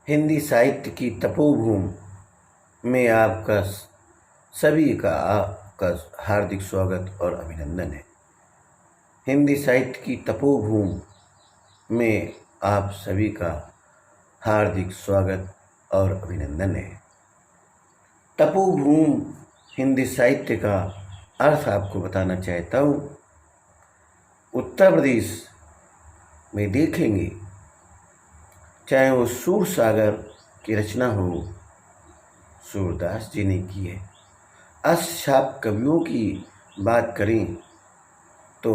हिंदी साहित्य की तपोभूमि में आपका सभी का आपका हार्दिक स्वागत और अभिनंदन है। हिंदी साहित्य की तपोभूमि में आप सभी का हार्दिक स्वागत और अभिनंदन है। तपोभूमि हिंदी साहित्य का अर्थ आपको बताना चाहता हूँ। उत्तर प्रदेश में देखेंगे, चाहे वो सूरसागर की रचना हो, सूरदास जी ने की है। अष्टछाप कवियों की बात करें तो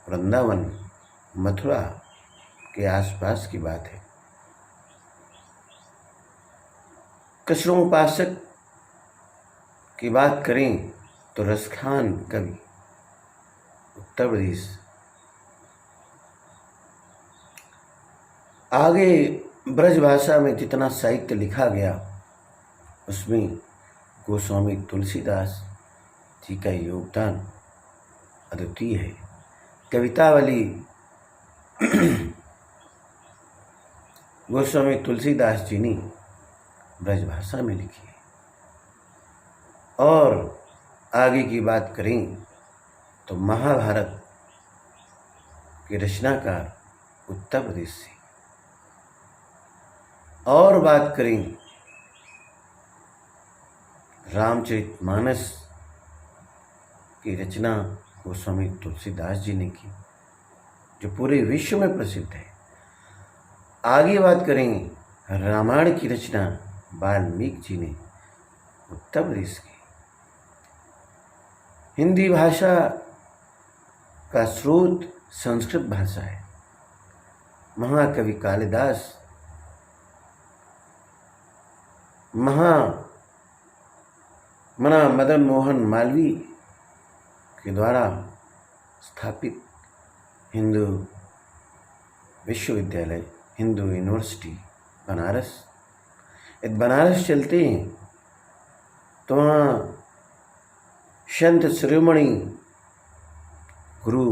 वृंदावन मथुरा के आसपास की बात है। कृष्णोपासक की बात करें तो रसखान कवि उत्तर प्रदेश। आगे ब्रज भाषा में जितना साहित्य लिखा गया उसमें गोस्वामी तुलसीदास जी का योगदान अद्वितीय है। कवितावली गोस्वामी तुलसीदास जी ने ब्रज भाषा में लिखी है। और आगे की बात करें तो महाभारत के रचनाकार उत्तर प्रदेश से। और बात करें रामचरितमानस की रचना गोस्वामी तुलसीदास जी ने की, जो पूरे विश्व में प्रसिद्ध है। आगे बात करें रामायण की रचना वाल्मीकि जी ने उत्तर प्रदेश की। हिंदी भाषा का स्रोत संस्कृत भाषा है। महाकवि कालिदास मदन मोहन मालवीय के द्वारा स्थापित हिंदू विश्वविद्यालय, हिंदू यूनिवर्सिटी बनारस, बनारस चलते हैं तो वहाँ संत शिरोमणि गुरु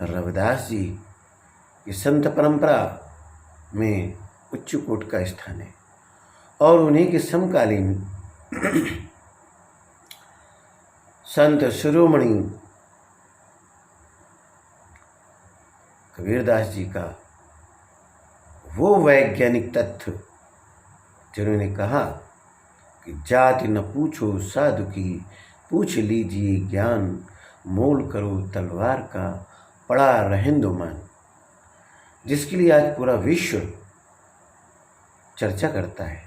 रविदास जी की संत परंपरा में उच्च कोटि का स्थान है। और उन्हीं के समकालीन संत शिरोमणि कबीरदास जी का वो वैज्ञानिक तथ्य जिन्होंने कहा कि जाति न पूछो साधु की, पूछ लीजिए ज्ञान, मोल करो तलवार का, पड़ा रहेंदुमान, जिसके लिए आज पूरा विश्व चर्चा करता है।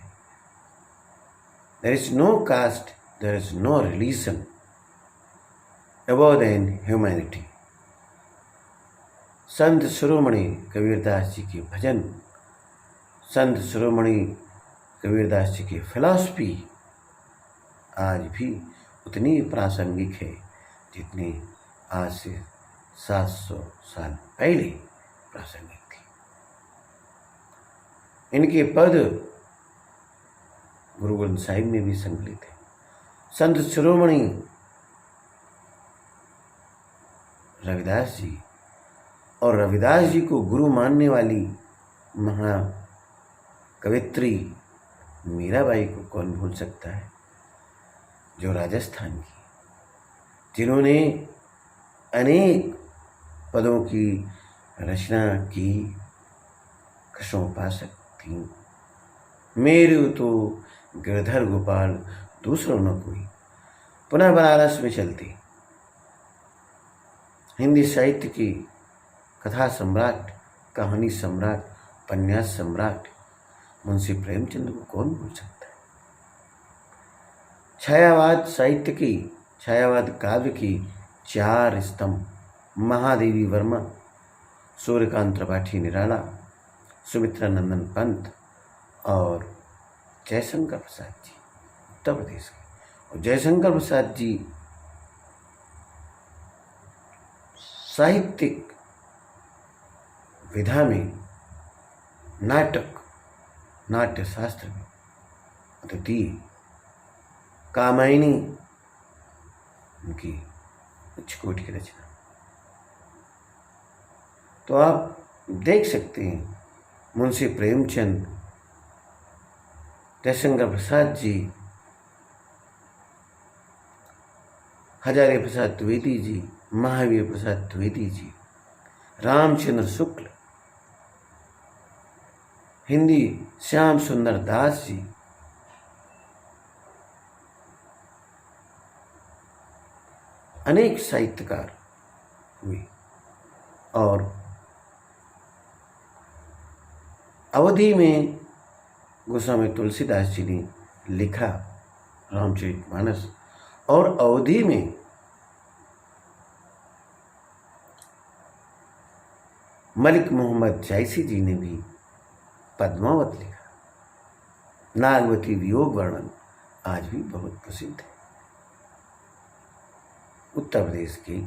There is no caste, there is no religion above than humanity. Sant Shiromani Kabirdas ji के भजन, संत शिरोमणि कबीरदास जी की फिलॉसफी आज भी उतनी प्रासंगिक है जितनी आज से 700 साल पहले प्रासंगिक थी। इनके पद गुरु ग्रंथ साहिब में भी संकलित है। संत शिरोमणि रविदास जी, और रविदास जी को गुरु मानने वाली महाकवित्री मीराबाई को कौन भूल सकता है, जो राजस्थान की, जिन्होंने अनेक पदों की रचना की, कृष्णोपासक थी। मेरु तो गिरधर गोपाल दूसरों न कोई। पुनः बनारस में चलती हिंदी साहित्य की कथा सम्राट, कहानी सम्राट, उपन्यास सम्राट मुंशी प्रेमचंद को कौन भूल सकता है। छायावाद साहित्य की, छायावाद काव्य की 4 स्तंभ महादेवी वर्मा, सूर्यकांत त्रिपाठी निराला, सुमित्रा नंदन पंत और जयशंकर प्रसाद जी उत्तर प्रदेश के। और जयशंकर प्रसाद जी साहित्यिक विधा में, नाट्य शास्त्र में अद्वितीय। कामायनी उनकी उच्च कोटि की रचना। तो आप देख सकते हैं मुंशी प्रेमचंद जयशंकर प्रसाद जी, हजारी प्रसाद द्विवेदी जी, महावीर प्रसाद द्विवेदी जी, रामचंद्र शुक्ल, हिंदी श्याम सुंदर दास जी, अनेक साहित्यकार हुए। और अवधि में गोस्वामी तुलसीदास जी ने लिखा रामचरितमानस, और अवधि में मलिक मोहम्मद जायसी जी ने भी पद्मावत लिखा। नागवती वियोग वर्णन आज भी बहुत प्रसिद्ध है। उत्तर प्रदेश के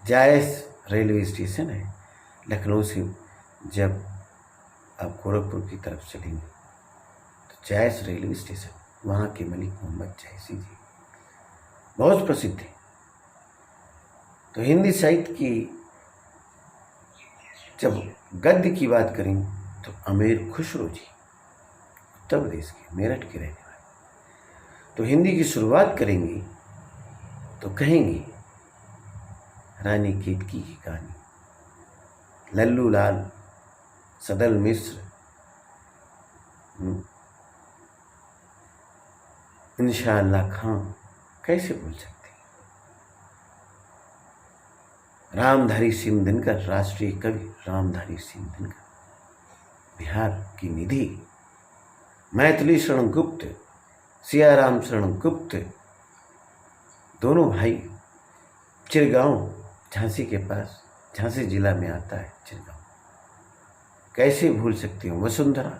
जायस रेलवे स्टेशन है। लखनऊ से जब आप गोरखपुर की तरफ चलेंगे तो जायस रेलवे स्टेशन, वहाँ के मलिक मोहम्मद जायसी जी बहुत प्रसिद्ध है। तो हिंदी साहित्य की जब गद्य की बात करें तो अमीर खुसरो जी, उत्तर प्रदेश के मेरठ के रहने वाले। तो हिंदी की शुरुआत करेंगे तो कहेंगे रानी केतकी की कहानी, लल्लू लाल, सदल मिश्र, इंशाअल्लाह खां, कैसे भूल सकते। रामधारी सिंह दिनकर, राष्ट्रीय कवि रामधारी सिंह दिनकर, बिहार की निधि, मैथिली शरण गुप्त, सियाराम शरण गुप्त, दोनों भाई, चिरगांव झांसी के पास, झांसी जिला में आता है चिरगांव, कैसे भूल सकती हूँ। वसुंधरा,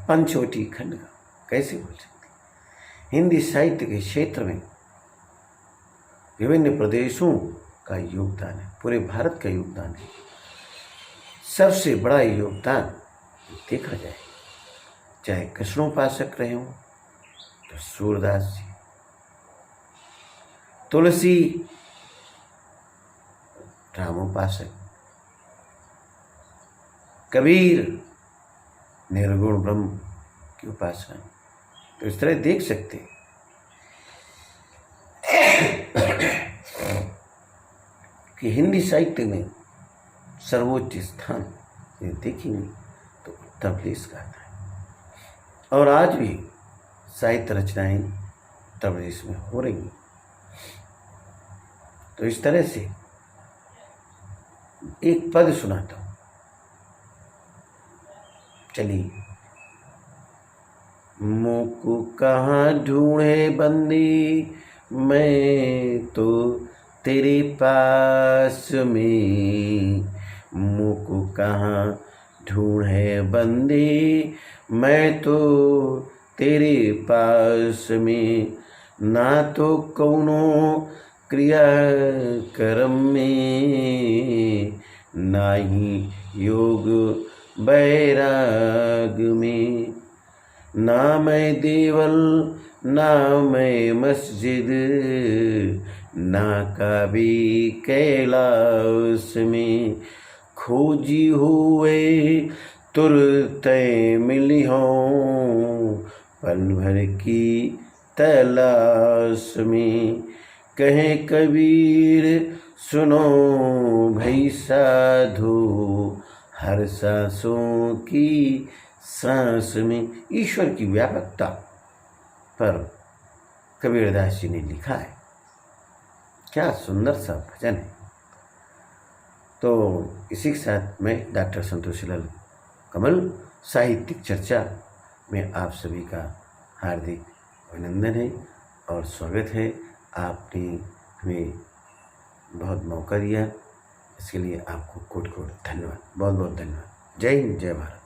पंचवटी खंड का कैसे भूल सकती। हिंदी साहित्य के क्षेत्र में विभिन्न प्रदेशों का योगदान है, पूरे भारत का योगदान है। सबसे बड़ा योगदान देखा जाए, चाहे कृष्णोपासक रहे हों तो सूरदास जी, तुलसी रामोपासक, कबीर निर्गुण ब्रह्म की उपासना। तो इस तरह देख सकते हैं कि हिंदी साहित्य में सर्वोच्च स्थान देखेंगे तो उत्तर प्रदेश का आता है। और आज भी साहित्य रचनाएं उत्तर प्रदेश में हो रही हैं। तो इस तरह से एक पद सुनाता हूं, चलिए। मुझको कहाँ ढूंढे बंदी, मैं तो तेरे पास में, मुझको कहाँ ढूंढे बंदी, मैं तो तेरे पास में, ना तो कौनो क्रिया कर्म में, ना ही योग बैराग में, ना मैं देवल ना मैं मस्जिद, ना काबी कैलाश में, खोजी हुए तुरते मिली हों, पल भर की तलाश में। कहे कबीर सुनो भई साधु, हर सांसों की सांस में। ईश्वर की व्यापकता पर कबीरदास जी ने लिखा है। क्या सुंदर सा भजन है। तो इसी के साथ मैं डॉक्टर संतोषीलाल कमल साहित्यिक चर्चा में आप सभी का हार्दिक अभिनंदन है और स्वागत है। आपने हमें बहुत मौका दिया, इसके लिए आपको कोट कोट धन्यवाद, बहुत बहुत धन्यवाद। जय हिंद, जय भारत।